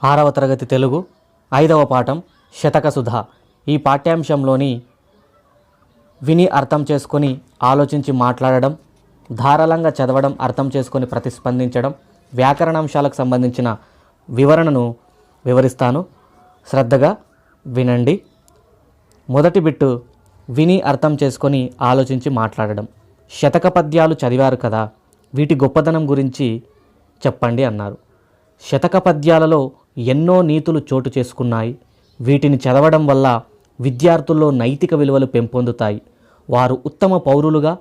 6వ తరగతి తెలుగు 5వ పాఠం శతకసుధ. ఈ పాఠ్యాంశంలోని విని అర్థం చేసుకొని ఆలోచించి మాట్లాడడం, ధారాళంగా చదవడం, అర్థం చేసుకొని ప్రతిస్పందించడం, వ్యాకరణాంశాలకు సంబంధించిన వివరణను వివరిస్తాను. శ్రద్ధగా వినండి. మొదటి బిట్టు విని అర్థం చేసుకొని ఆలోచించి మాట్లాడడం. శతక పద్యాలు చదివారు కదా, వీటి గొప్పదనం గురించి చెప్పండి అన్నారు. శతక పద్యాలలో ఎన్నో నీతులు చోటు చేసుకున్నాయి. వీటిని చదవడం వల్ల విద్యార్థుల్లో నైతిక విలువలు పెంపొందుతాయి. వారు ఉత్తమ పౌరులుగా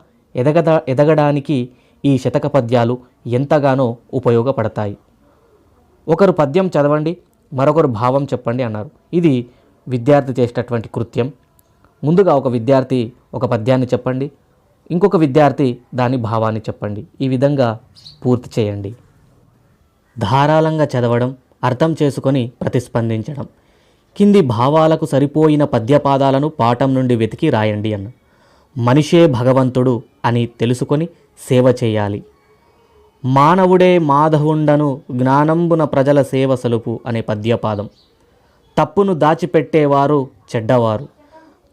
ఎదగడానికి ఈ శతక పద్యాలు ఎంతగానో ఉపయోగపడతాయి. ఒకరు పద్యం చదవండి, మరొకరు భావం చెప్పండి అన్నారు. ఇది విద్యార్థి చేసేటటువంటి కృత్యం. ముందుగా ఒక విద్యార్థి ఒక పద్యాన్ని చెప్పండి, ఇంకొక విద్యార్థి దాని భావాన్ని చెప్పండి. ఈ విధంగా పూర్తి చేయండి. ధారాళంగా చదవడం, అర్థం చేసుకొని ప్రతిస్పందించడం. కింది భావాలకు సరిపోయిన పద్యపాదాలను పాఠం నుండి వెతికి రాయండి అన్న. మనిషే భగవంతుడు అని తెలుసుకొని సేవ చేయాలి. మానవుడే మాధవుండను జ్ఞానంబున ప్రజల సేవ సలుపు అనే పద్యపాదం. తప్పును దాచిపెట్టేవారు చెడ్డవారు,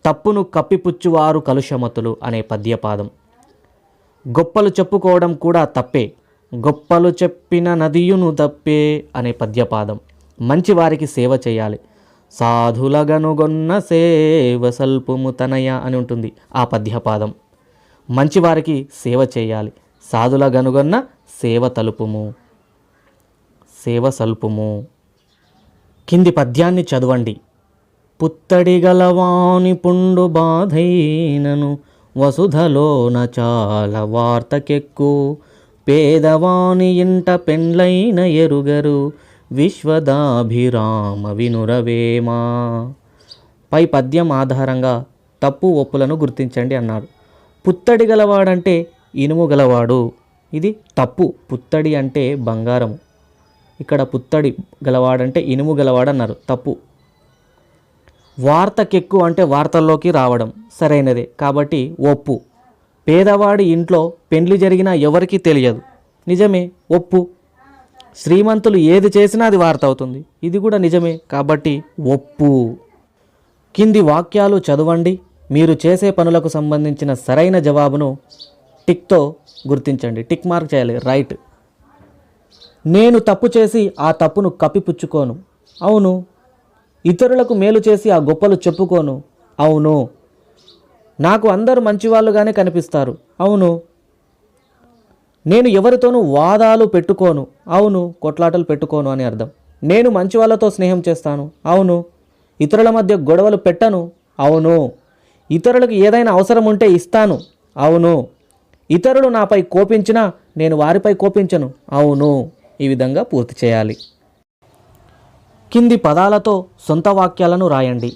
తప్పును కప్పిపుచ్చువారు కలుషమతులు అనే పద్యపాదం. గొప్పలు చెప్పుకోవడం కూడా తప్పే, గొప్పలు చెప్పిన నదియును తప్పే అనే పద్యపాదం. మంచివారికి సేవ చేయాలి. సాధులగనుగొన్న సేవ సల్పుము తనయ అని ఉంటుంది ఆ పద్యపాదం. మంచివారికి సేవ చేయాలి. సాధులగనుగొన్న సేవ తలుపుము, సేవ సల్పుము. కింది పద్యాన్ని చదవండి. పుత్తడి గలవాని పుండు బాధైనను వసుధలోన చాలా వార్తకెక్కు, పేదవాని ఇంట పెండ్లైన ఎరుగరు విశ్వదాభిరామ వినురవేమా. పై పద్యం ఆధారంగా తప్పు ఒప్పులను గుర్తించండి అన్నారు. పుత్తడి గలవాడంటే ఇనుము గలవాడు, ఇది తప్పు. పుత్తడి అంటే బంగారము, ఇక్కడ పుత్తడి గలవాడంటే ఇనుము గలవాడు అన్నారు, తప్పు. వార్తకెక్కు అంటే వార్తల్లోకి రావడం, సరైనదే కాబట్టి ఒప్పు. పేదవాడి ఇంట్లో పెండ్లి జరిగినా ఎవరికీ తెలియదు, నిజమే, ఒప్పు. శ్రీమంతులు ఏది చేసినా అది వార్త అవుతుంది, ఇది కూడా నిజమే కాబట్టి ఒప్పు. కింది వాక్యాలు చదవండి. మీరు చేసే పనులకు సంబంధించిన సరైన జవాబును టిక్తో గుర్తించండి. టిక్ మార్క్ చేయాలి, రైట్. నేను తప్పు చేసి ఆ తప్పును కప్పిపుచ్చుకోను, అవును. ఇతరులకు మేలు చేసి ఆ గొప్పలు చెప్పుకోను, అవును. నాకు అందరూ మంచివాళ్ళుగానే కనిపిస్తారు, అవును. నేను ఎవరితోనూ వాదాలు పెట్టుకోను, అవును. కొట్లాటలు పెట్టుకోను అని అర్థం. నేను మంచి వాళ్ళతో స్నేహం చేస్తాను, అవును. ఇతరుల మధ్య గొడవలు పెట్టను, అవును. ఇతరులకు ఏదైనా అవసరం ఉంటే ఇస్తాను, అవును. ఇతరులు నాపై కోపించినా నేను వారిపై కోపించను, అవును. ఈ విధంగా పూర్తి చేయాలి. కింది పదాలతో సొంత వాక్యాలను రాయండి.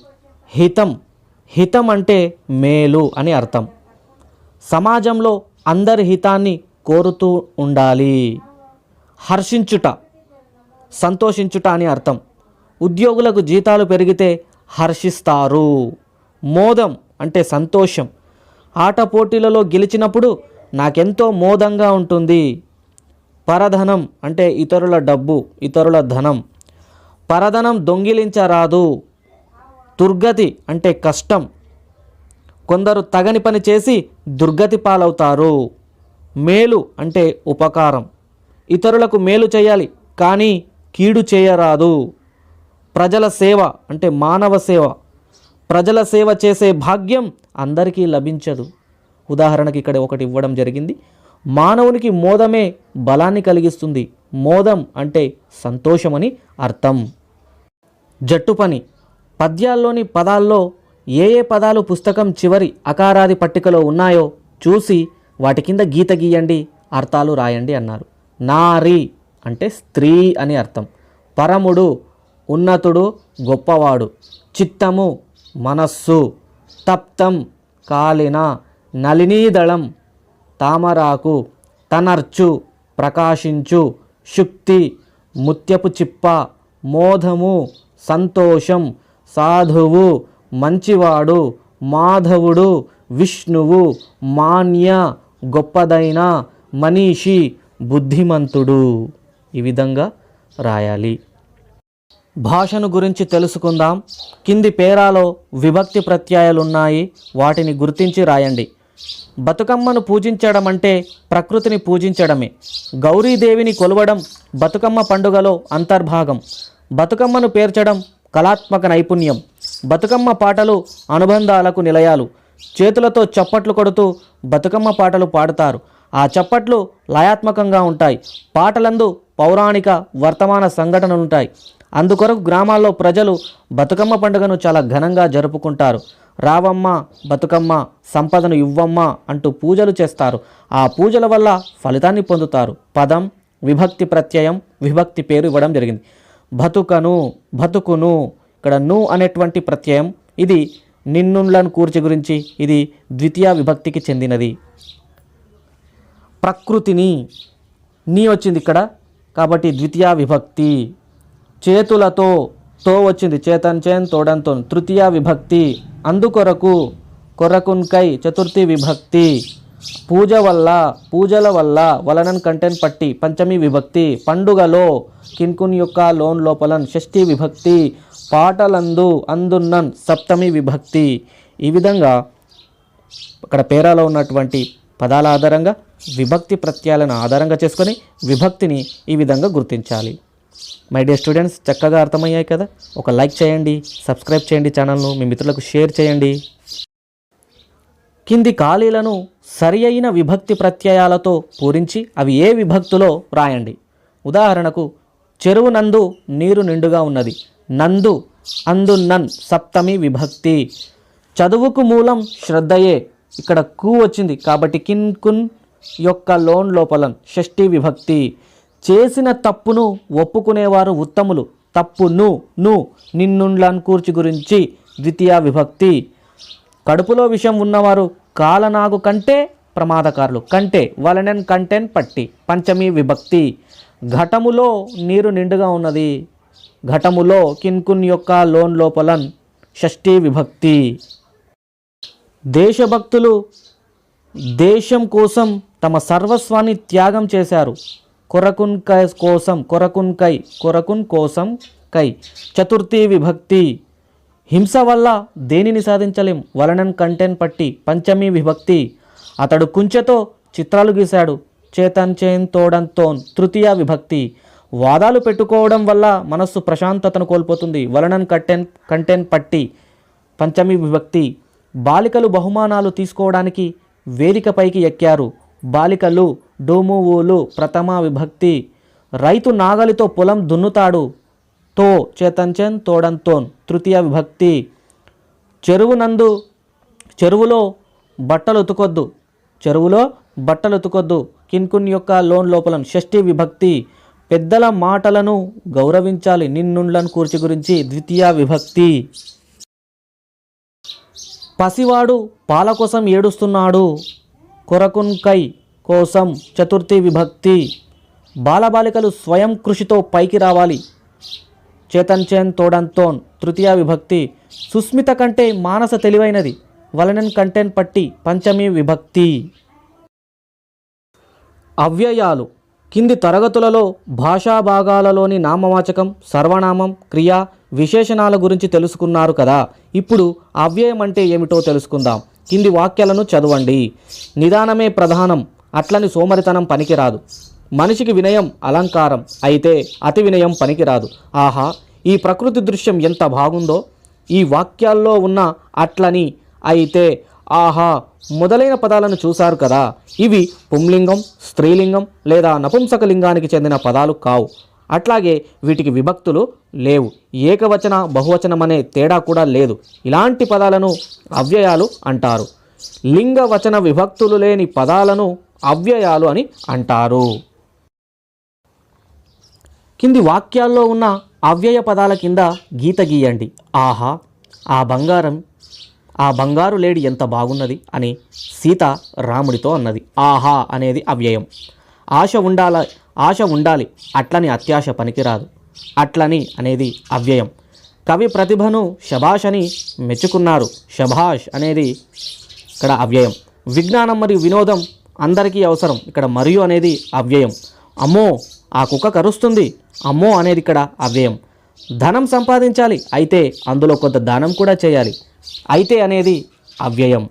హితం, హితం అంటే మేలు అని అర్థం. సమాజంలో అందరి హితాన్ని కోరుతూ ఉండాలి. హర్షించుట, సంతోషించుట అని అర్థం. ఉద్యోగులకు జీతాలు పెరిగితే హర్షిస్తారు. మోదం అంటే సంతోషం. ఆట పోటీలలో గెలిచినప్పుడు నాకెంతో మోదంగా ఉంటుంది. పరధనం అంటే ఇతరుల డబ్బు, ఇతరుల ధనం. పరధనం దొంగిలించరాదు. దుర్గతి అంటే కష్టం. కొందరు తగని పని చేసి దుర్గతి పాలవుతారు. మేలు అంటే ఉపకారం. ఇతరులకు మేలు చేయాలి కానీ కీడు చేయరాదు. ప్రజల సేవ అంటే మానవ సేవ. ప్రజల సేవ చేసే భాగ్యం అందరికీ లభించదు. ఉదాహరణకి ఇక్కడ ఒకటి ఇవ్వడం జరిగింది. మానవునికి మోదమే బలాన్ని కలిగిస్తుంది. మోదం అంటే సంతోషమని అర్థం. జట్టు పని. పద్యాల్లోని పదాల్లో ఏ ఏ పదాలు పుస్తకం చివరి అకారాది పట్టికలో ఉన్నాయో చూసి వాటి కింద గీత గీయండి, అర్థాలు రాయండి అన్నారు. నారి అంటే స్త్రీ అని అర్థం. పరముడు ఉన్నతుడు, గొప్పవాడు. చిత్తము మనస్సు. తప్తం కాలిన. నలినీదళం తామరాకు. తనర్చు ప్రకాశించు. శుక్తి ముత్యపు చిప్ప. మోదము సంతోషం. సాధువు మంచివాడు. మాధవుడు విష్ణువు. మాన్య గొప్పదైన. మనీషి బుద్ధిమంతుడు. ఈ విధంగా రాయాలి. భాషను గురించి తెలుసుకుందాం. కింది పేరాలో విభక్తి ప్రత్యయాలు ఉన్నాయి, వాటిని గుర్తించి రాయండి. బతుకమ్మను పూజించడం అంటే ప్రకృతిని పూజించడమే. గౌరీదేవిని కొలవడం బతుకమ్మ పండుగలో అంతర్భాగం. బతుకమ్మను పేర్చడం కళాత్మక నైపుణ్యం. బతుకమ్మ పాటలు అనుబంధాలకు నిలయాలు. చేతులతో చప్పట్లు కొడుతూ బతుకమ్మ పాటలు పాడుతారు. ఆ చప్పట్లు లయాత్మకంగా ఉంటాయి. పాటలందు పౌరాణిక వర్తమాన సంఘటనలుంటాయి. అందుకొరకు గ్రామాల్లో ప్రజలు బతుకమ్మ పండుగను చాలా ఘనంగా జరుపుకుంటారు. రావమ్మ బతుకమ్మ, సంపదను ఇవ్వమ్మ అంటూ పూజలు చేస్తారు. ఆ పూజల వల్ల ఫలితాన్ని పొందుతారు. పదం, విభక్తి ప్రత్యయం, విభక్తి పేరు ఇవ్వడం జరిగింది. బతుకను, బతుకును, ఇక్కడ ను అనేటువంటి ప్రత్యయం, ఇది నిన్నులను కూర్చి గురించి, ఇది ద్వితీయ విభక్తికి చెందినది. ప్రకృతిని, నీ వచ్చింది ఇక్కడ కాబట్టి ద్వితీయ విభక్తి. చేతులతో, తో వచ్చింది, చేతన్ చేన్ తోడంతో తృతీయ విభక్తి. అందుకొరకు, కొరకున్కై చతుర్థి విభక్తి. పూజ వల్ల, పూజల వల్ల, వలనన్ కంటెన్ పట్టి పంచమి విభక్తి. పండుగలో, కిన్కున్ యొక్క లోన్ లోపలన్ షష్ఠి విభక్తి. పాటలందు, అందున్నన్ సప్తమి విభక్తి. ఈ విధంగా అక్కడ పేరాలో ఉన్నటువంటి పదాల ఆధారంగా విభక్తి ప్రత్యయాలను ఆధారంగా చేసుకొని విభక్తిని ఈ విధంగా గుర్తించాలి. మై డియర్ స్టూడెంట్స్, చక్కగా అర్థమయ్యాయి కదా? ఒక లైక్ చేయండి, సబ్స్క్రైబ్ చేయండి ఛానల్ను, మీ మిత్రులకు షేర్ చేయండి. కింది ఖాళీలను సరి అయిన విభక్తి ప్రత్యయాలతో పూరించి అవి ఏ విభక్తిలో రాయండి. ఉదాహరణకు, చెరువు నందు నీరు నిండుగా ఉన్నది. నందు, అందున్నన్ సప్తమి విభక్తి. చదువుకు మూలం శ్రద్ధయే, ఇక్కడ కు వచ్చింది కాబట్టి కిన్కున్ యొక్క లోన్ లోపలన్ షష్ఠి విభక్తి. చేసిన తప్పును ఒప్పుకునేవారు ఉత్తములు. తప్పును, ను నిన్నుండ్లను కూర్చి గురించి ద్వితీయ విభక్తి. కడుపులో విషం ఉన్నవారు కాలనాగు కంటే ప్రమాదకారులు. కంటే, వలనన్ కంటెన్ పట్టి పంచమి విభక్తి. ఘటములో నీరు నిండుగా ఉన్నది. ఘటములో, కిన్కున్ యొక్క లోన్ లోపలన్ షష్ఠి విభక్తి. దేశభక్తులు దేశం కోసం తమ సర్వస్వాన్ని త్యాగం చేశారు. కొరకున్ కై కోసం, కొరకున్ కై, కొరకున్ కోసం కై చతుర్థి విభక్తి. హింస వల్ల దేనిని సాధించలేం. వలనన్ కంటెన్ పట్టి పంచమి విభక్తి. అతడు కుంచెతో చిత్రాలు గీశాడు. చేతన్ చేన్ తోడంతోన్ తృతీయ విభక్తి. వాదాలు పెట్టుకోవడం వల్ల మనస్సు ప్రశాంతతను కోల్పోతుంది. వలనన్ కంటెన్ పట్టి పంచమి విభక్తి. బాలికలు బహుమానాలు తీసుకోవడానికి వేదికపైకి ఎక్కారు. బాలికలు, డోమువులు ప్రథమ విభక్తి. రైతు నాగలితో పొలం దున్నుతాడు. తో, చేతంచెన్ తోడంతోన్ తృతీయ విభక్తి. చెరువులో బట్టలు ఉతుకొద్దు. చెరువులో బట్టలు ఉతుకొద్దు. కిన్కున్ యొక్క లోన్ లోపలం షష్ఠి విభక్తి. పెద్దల మాటలను గౌరవించాలి. నిన్నుండ్లను కూర్చి గురించి ద్వితీయ విభక్తి. పసివాడు పాల కోసం ఏడుస్తున్నాడు. కొరకున్ కై కోసం చతుర్థి విభక్తి. బాలబాలికలు స్వయం కృషితో పైకి రావాలి. చేతన్చేన్ తోడంతోన్ తృతీయ విభక్తి. సుస్మిత కంటే మానస తెలివైనది. వలనన్ కంటెన్ పట్టి పంచమి విభక్తి. అవ్యయాలు. కింది తరగతులలో భాషా భాగాలలోని నామవాచకం, సర్వనామం, క్రియ, విశేషణాల గురించి తెలుసుకున్నారు కదా. ఇప్పుడు అవ్యయం అంటే ఏమిటో తెలుసుకుందాం. కింది వాక్యాలను చదవండి. నిదానమే ప్రధానం, అట్లని సోమరితనం పనికిరాదు. మనిషికి వినయం అలంకారం, అయితే అతి వినయం పనికిరాదు. ఆహా, ఈ ప్రకృతి దృశ్యం ఎంత బాగుందో. ఈ వాక్యాల్లో ఉన్న అట్లని, అయితే, ఆహా మొదలైన పదాలను చూశారు కదా. ఇవి పుంలింగం, స్త్రీలింగం లేదా నపుంసకలింగానికి చెందిన పదాలు కావు. అట్లాగే వీటికి విభక్తులు లేవు. ఏకవచన, బహువచనం అనే తేడా కూడా లేదు. ఇలాంటి పదాలను అవ్యయాలు అంటారు. లింగ వచన విభక్తులు లేని పదాలను అవ్యయాలు అని అంటారు. కింది వాక్యాల్లో ఉన్న అవ్యయ పదాల కింద గీత గీయండి. ఆహా, ఆ బంగారు లేడి ఎంత బాగున్నది అని సీత రాముడితో అన్నది. ఆహా అనేది అవ్యయం. ఆశ ఉండాలి, అట్లని అత్యాశ పనికిరాదు. అట్లని అనేది అవ్యయం. కవి ప్రతిభను శభాష్ అని మెచ్చుకున్నారు. శభాష్ అనేది ఇక్కడ అవ్యయం. విజ్ఞానం మరియు వినోదం అందరికీ అవసరం. ఇక్కడ మరియు అనేది అవ్యయం. అమ్మో, ఆ కుక్క కరుస్తుంది. అమ్మో అనేది ఇక్కడ అవ్యయం. ధనం సంపాదించాలి, అయితే అందులో కొంత దానం కూడా చేయాలి. అయితే అనేది అవ్యయం.